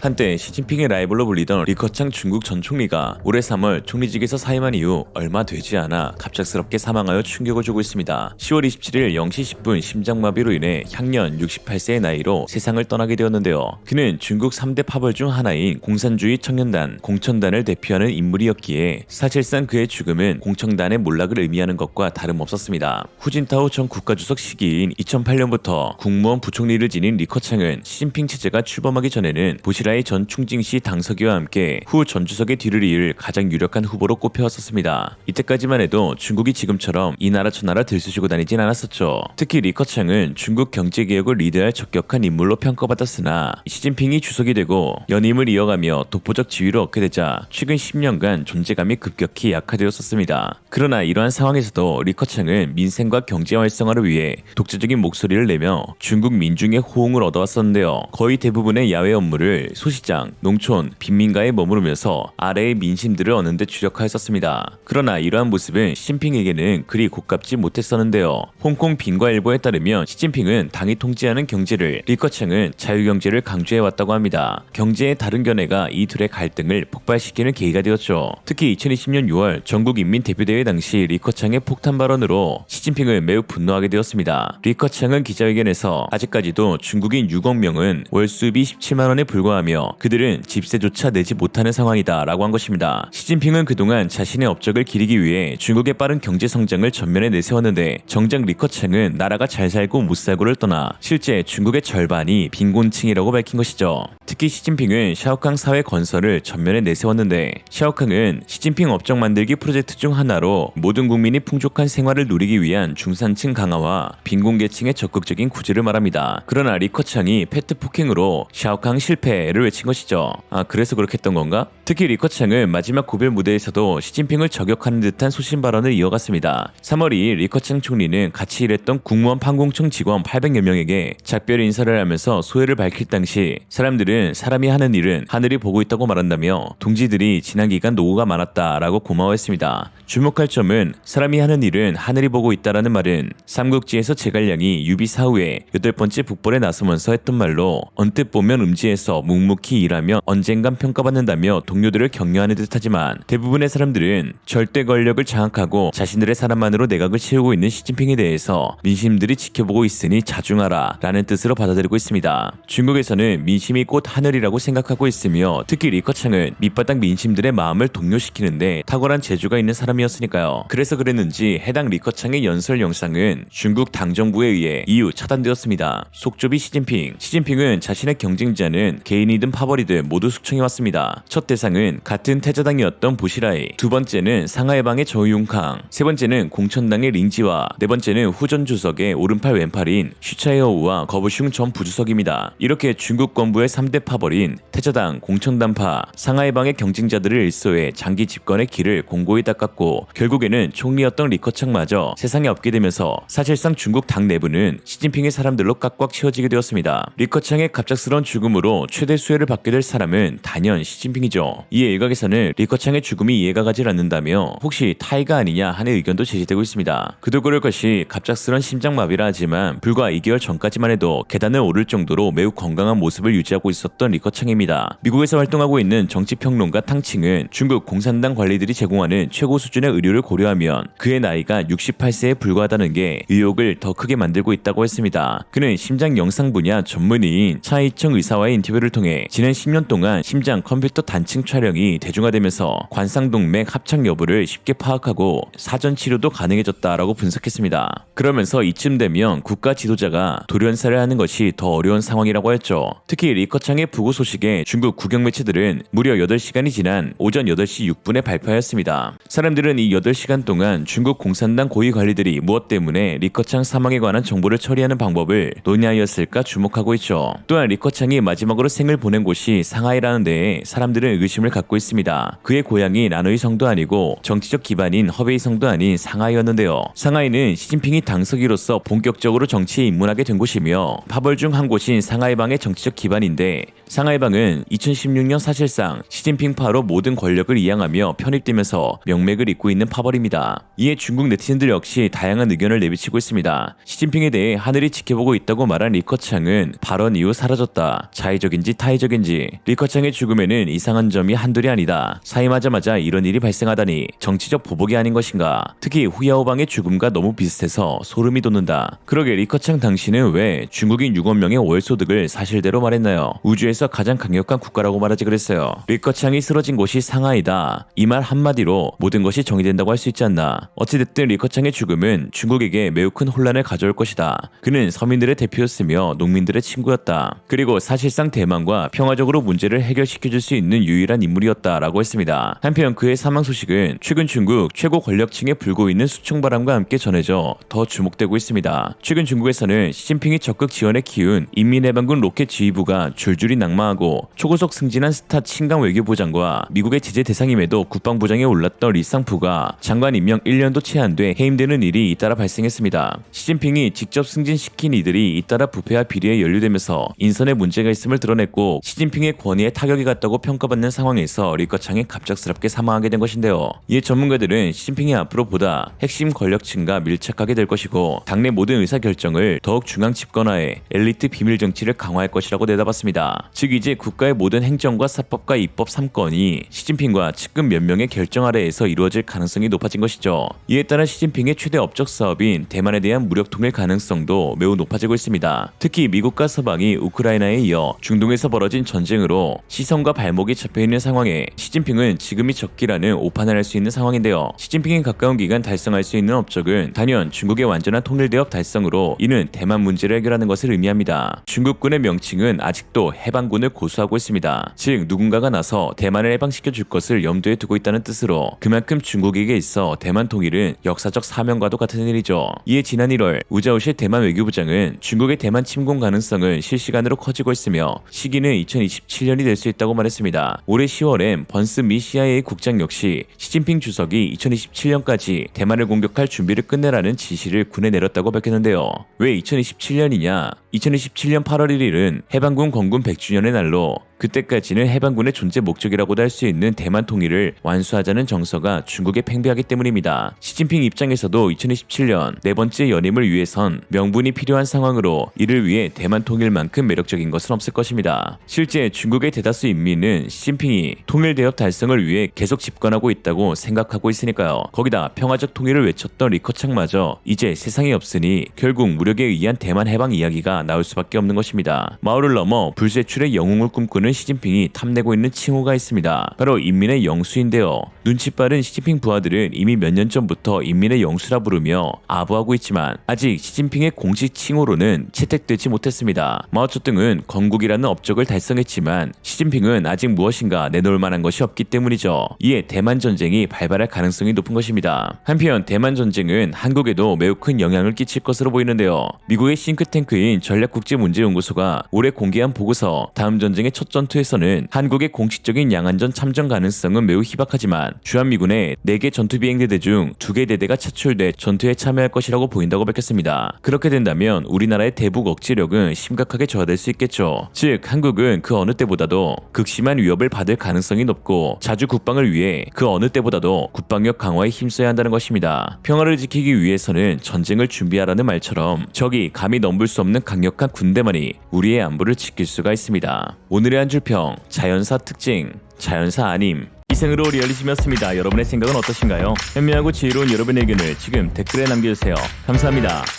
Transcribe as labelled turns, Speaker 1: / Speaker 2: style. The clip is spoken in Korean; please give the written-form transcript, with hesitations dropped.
Speaker 1: 한때 시진핑의 라이벌로 불리던 리커창 중국 전 총리가 올해 3월 총리직에서 사임한 이후 얼마 되지 않아 갑작스럽게 사망하여 충격을 주고 있습니다. 10월 27일 0시 10분 심장마비로 인해 향년 68세의 나이로 세상을 떠나게 되었는데요. 그는 중국 3대 파벌 중 하나인 공산주의 청년단, 공천단을 대표하는 인물이었기에 사실상 그의 죽음은 공청단의 몰락을 의미하는 것과 다름없었습니다. 후진타오 전 국가주석 시기인 2008년부터 국무원 부총리를 지닌 리커창은 시진핑 체제가 출범하기 전에는 보시라이 전 충칭시 당서기와 함께 후 전 주석의 뒤를 이을 가장 유력한 후보로 꼽혀왔었습니다. 이때까지만 해도 중국이 지금처럼 이 나라 저 나라 들쑤시고 다니진 않았었죠. 특히 리커창은 중국 경제개혁을 리드할 적격한 인물로 평가받았으나 시진핑이 주석이 되고 연임을 이어가며 독보적 지위를 얻게 되자 최근 10년간 존재감이 급격히 약화되었었습니다. 그러나 이러한 상황에서도 리커창은 민생과 경제 활성화를 위해 독자적인 목소리를 내며 중국 민중의 호응을 얻어왔었는데요. 거의 대부분의 야외 업무를 소시장, 농촌, 빈민가에 머무르면서 아래의 민심들을 얻는 데 주력하였었습니다. 그러나 이러한 모습은 시진핑에게는 그리 고깝지 못했었는데요. 홍콩 빈과일보에 따르면 시진핑은 당이 통제하는 경제를, 리커창은 자유경제를 강조해왔다고 합니다. 경제의 다른 견해가 이 둘의 갈등을 폭발시키는 계기가 되었죠. 특히 2020년 6월 전국인민대표대회 당시 리커창의 폭탄 발언으로 시진핑을 매우 분노하게 되었습니다. 리커창은 기자회견에서 아직까지도 중국인 6억 명은 월수입이 17만 원에 불과하며 그들은 집세조차 내지 못하는 상황이다 라고 한 것입니다. 시진핑은 그동안 자신의 업적을 기리기 위해 중국의 빠른 경제 성장을 전면에 내세웠는데 정작 리커창은 나라가 잘 살고 못 살고를 떠나 실제 중국의 절반이 빈곤층이라고 밝힌 것이죠. 특히 시진핑은 샤오캉 사회 건설을 전면에 내세웠는데 샤오캉은 시진핑 업적 만들기 프로젝트 중 하나로 모든 국민이 풍족한 생활을 누리기 위한 중산층 강화와 빈곤계층의 적극적인 구제를 말합니다. 그러나 리커창이 페트 폭행으로 샤오캉 실패를 외친 것이죠. 그래서 그렇게 했던 건가? 특히 리커창은 마지막 고별 무대에서도 시진핑을 저격하는 듯한 소신 발언을 이어갔습니다. 3월 2일 리커창 총리는 같이 일했던 국무원 판공청 직원 800여 명에게 작별 인사를 하면서 소회를 밝힐 당시 사람들은 사람이 하는 일은 하늘이 보고 있다고 말한다며 동지들이 지난 기간 노고가 많았다라고 고마워했습니다. 주목할 점은 사람이 하는 일은 하늘이 보고 있다라는 말은 삼국지에서 제갈량이 유비 사후에 8번째 북벌에 나서면서 했던 말로 언뜻 보면 음지에서 묵묵히 일하며 언젠간 평가받는다며 동료들을 격려하는 듯하지만 대부분의 사람들은 절대 권력을 장악하고 자신들의 사람만으로 내각을 채우고 있는 시진핑에 대해서 민심들이 지켜보고 있으니 자중하라 라는 뜻으로 받아들이고 있습니다. 중국에서는 민심이 곧 하늘이라고 생각하고 있으며 특히 리커창은 밑바닥 민심들의 마음을 동요시키는데 탁월한 재주가 있는 사람이었으니까요. 그래서 그랬는지 해당 리커창의 연설 영상은 중국 당정부에 의해 이후 차단되었습니다. 속좁이 시진핑은 자신의 경쟁자는 개인이든 파벌이든 모두 숙청해왔습니다. 첫 대상은 같은 태자당이었던 보시라이, 두 번째는 상하이방의 저우융캉, 세 번째는 공천당의 링지와 네 번째는 후전 주석의 오른팔 왼팔인 슈차이어우와 거부슝 전 부주석입니다. 이렇게 중국 건부의 3대 파벌인 태자당, 공천당파, 상하이방의 경쟁자들을 일소해 장기 집권의 길을 공고히 닦았고 결국에는 총리였던 리커창마저 세상에 없게 되면서 사실상 중국 당 내부는 시진핑의 사람들로 꽉꽉 채워지게 되었습니다. 리커창의 갑작스러운 죽음으로 최대 수혜를 받게 될 사람은 단연 시진핑이죠. 이에 일각에서는 리커창의 죽음이 이해가 가질 않는다며 혹시 타이가 아니냐 하는 의견도 제시되고 있습니다. 그도 그럴 것이 갑작스런 심장마비라 하지만 불과 2개월 전까지만 해도 계단을 오를 정도로 매우 건강한 모습을 유지하고 있었던 리커창입니다. 미국에서 활동하고 있는 정치평론가 탕칭은 중국 공산당 관리들이 제공하는 최고 수준의 의료를 고려하면 그의 나이가 68세에 불과하다는 게 의혹을 더 크게 만들고 있다고 했습니다. 그는 심장 영상 분야 전문의인 차이청 의사와의 인터뷰를 통해 지난 10년 동안 심장 컴퓨터 단층 촬영이 대중화되면서 관상동맥 합착 여부를 쉽게 파악하고 사전 치료도 가능해졌다라고 분석했습니다. 그러면서 이쯤 되면 국가 지도자가 돌연사를 하는 것이 더 어려운 상황이라고 했죠. 특히 리커창의 부고 소식에 중국 국영 매체들은 무려 8시간이 지난 오전 8시 6분에 발표하였습니다. 사람들은 이 8시간 동안 중국 공산당 고위 관리들이 무엇 때문에 리커창 사망에 관한 정보를 처리하는 방법을 논의하였을까 주목하고 있죠. 또한 리커창이 마지막으로 생을 보낸 곳이 상하이라는 데에 사람들은 의구심을 갖고 있습니다. 그의 고향이 라노이 성도 아니고 정치적 기반인 허베이 성도 아닌 상하이였는데요. 상하이는 시진핑이 당서기로서 본격적으로 정치에 입문하게 된 곳이며 파벌 중 한 곳인 상하이방의 정치적 기반인데, 상하이방은 2016년 사실상 시진핑파로 모든 권력을 이양하며 편입되면서 명맥을 잇고 있는 파벌입니다. 이에 중국 네티즌들 역시 다양한 의견을 내비치고 있습니다. 시진핑에 대해 하늘이 지켜보고 있다고 말한 리커창은 발언 이후 사라졌다. 자의적인지 타의적인지. 리커창의 죽음에는 이상한 점이 한둘이 아니다. 사임하자마자 이런 일이 발생하다니 정치적 보복이 아닌 것인가. 특히 후야오방의 죽음과 너무 비슷해서 소름이 돋는다. 그러게 리커창 당신은 왜 중국인 6억 명의 월소득을 사실대로 말했나요? 우주에서 가장 강력한 국가라고 말하지 그랬어요. 리커창이 쓰러진 곳이 상하이다. 이 말 한마디로 모든 것이 정의된다고 할 수 있지 않나. 어찌됐든 리커창의 죽음은 중국에게 매우 큰 혼란을 가져올 것이다. 그는 서민들의 대표였으며 농민들의 친구였다. 그리고 사실상 대만과 평화적으로 문제를 해결시켜줄 수 있는 유일한 인물이었다라고 했습니다. 한편 그의 사망 소식은 최근 중국 최고 권력층에 불고 있는 수총바람과 함께 전해져 더 주목되고 있습니다. 최근 중국에서는 시진핑이 적극 지원해 키운 인민해방군 로켓 지휘부가 줄줄이 낙마하고 초고속 승진한 스타 친강 외교부장과 미국의 제재 대상임에도 국방부장에 올랐던 리상푸가 장관 임명 1년도 채 안 돼 해임되는 일이 잇따라 발생했습니다. 시진핑이 직접 승진시킨 이들이 잇따라 부패와 비리에 연루되면서 인선에 문제가 있음을 드러냈고, 시진핑의 권위에 타격이 갔다고 평가받는 상황에서 리커창이 갑작스럽게 사망하게 된 것인데요. 이에 전문가들은 시진핑이 앞으로 보다 핵심 권력층과 밀착하게 될 것이고, 당내 모든 의사결정을 더욱 중앙 집권화해 엘리트 비밀 정치를 강화할 것이라고 내다봤습니다. 즉 이제 국가의 모든 행정과 사법과 입법 3건이 시진핑과 측근 몇 명의 결정 아래에서 이루어질 가능성이 높아진 것이죠. 이에 따라 시진핑의 최대 업적 사업인 대만에 대한 무력 통일 가능성도 매우 높아지고 있습니다. 특히 미국과 서방이 우크라이나에 이어 중동에서 벌어진 전쟁으로 시선과 발목이 잡혀있는 상황에 시진핑은 지금이 적기라는 오판을 할 수 있는 상황인데요. 시진핑이 가까운 기간 달성할 수 있는 업적은 단연 중국의 완전한 통일대업 달성으로, 이는 대만 문제를 해결하는 것을 의미합니다. 중국군의 명칭은 아직도 해방군을 고수하고 있습니다. 즉 누군가가 나서 대만을 해방시켜 줄 것을 염두에 두고 있다는 뜻으로, 그만큼 중국에게 있어 대만 통일은 역사적 사명과도 같은 일이죠. 이에 지난 1월 우자오시 대만 외교부장은 중국의 대만 침공 가능성은 실시간으로 커지고 있으며 시기는 2027년이 될 수 있다고 말했습니다. 올해 10월엔 번스 미 CIA 국장 역시 시진핑 주석이 2027년까지 대만을 공격할 준비를 끝내라는 지시를 군에 내렸다고 밝혔는데요. 왜 2027년이냐? 2027년 8월 1일은 해방군 건군 100주년의 날로, 그때까지는 해방군의 존재 목적이라고도 할 수 있는 대만 통일을 완수하자는 정서가 중국에 팽배하기 때문입니다. 시진핑 입장에서도 2027년 네 번째 연임을 위해선 명분이 필요한 상황으로, 이를 위해 대만 통일만큼 매력적인 것은 없을 것입니다. 실제 중국의 대다수 인민은 시진핑이 통일대업 달성을 위해 계속 집권하고 있다고 생각하고 있으니까요. 거기다 평화적 통일을 외쳤던 리커창마저 이제 세상에 없으니 결국 무력에 의한 대만 해방 이야기가 나올 수밖에 없는 것입니다. 마오를 넘어 불세출의 영웅을 꿈꾸는 시진핑이 탐내고 있는 칭호가 있습니다. 바로 인민의 영수인데요. 눈치 빠른 시진핑 부하들은 이미 몇 년 전부터 인민의 영수라 부르며 아부하고 있지만 아직 시진핑의 공식 칭호로는 채택되지 못했습니다. 마오쩌둥은 건국이라는 업적을 달성했지만 시진핑은 아직 무엇인가 내놓을 만한 것이 없기 때문이죠. 이에 대만 전쟁이 발발할 가능성이 높은 것입니다. 한편 대만 전쟁은 한국에도 매우 큰 영향을 끼칠 것으로 보이는데요. 미국의 싱크탱크인 전략국제문제연구소가 올해 공개한 보고서, 다음 전쟁의 첫 전투에서는 한국의 공식적인 양안전 참전 가능성은 매우 희박하지만 주한미군의 4개 전투비행대대 중 2개 대대가 차출돼 전투에 참여할 것이라고 보인다고 밝혔습니다. 그렇게 된다면 우리나라의 대북 억지력은 심각하게 저하될 수 있겠죠. 즉 한국은 그 어느 때보다도 극심한 위협을 받을 가능성이 높고, 자주 국방을 위해 그 어느 때보다도 국방력 강화에 힘써야 한다는 것입니다. 평화를 지키기 위해서는 전쟁을 준비하라는 말처럼 적이 감히 넘볼 수 없는 강력한 군대만이 우리의 안보를 지킬 수가 있습니다. 오늘의 한 줄평, 자연사 특징, 자연사 아님. 이생으로 리얼리즘이었습니다. 여러분의 생각은 어떠신가요? 현명하고 지혜로운 여러분의 의견을 지금 댓글에 남겨주세요. 감사합니다.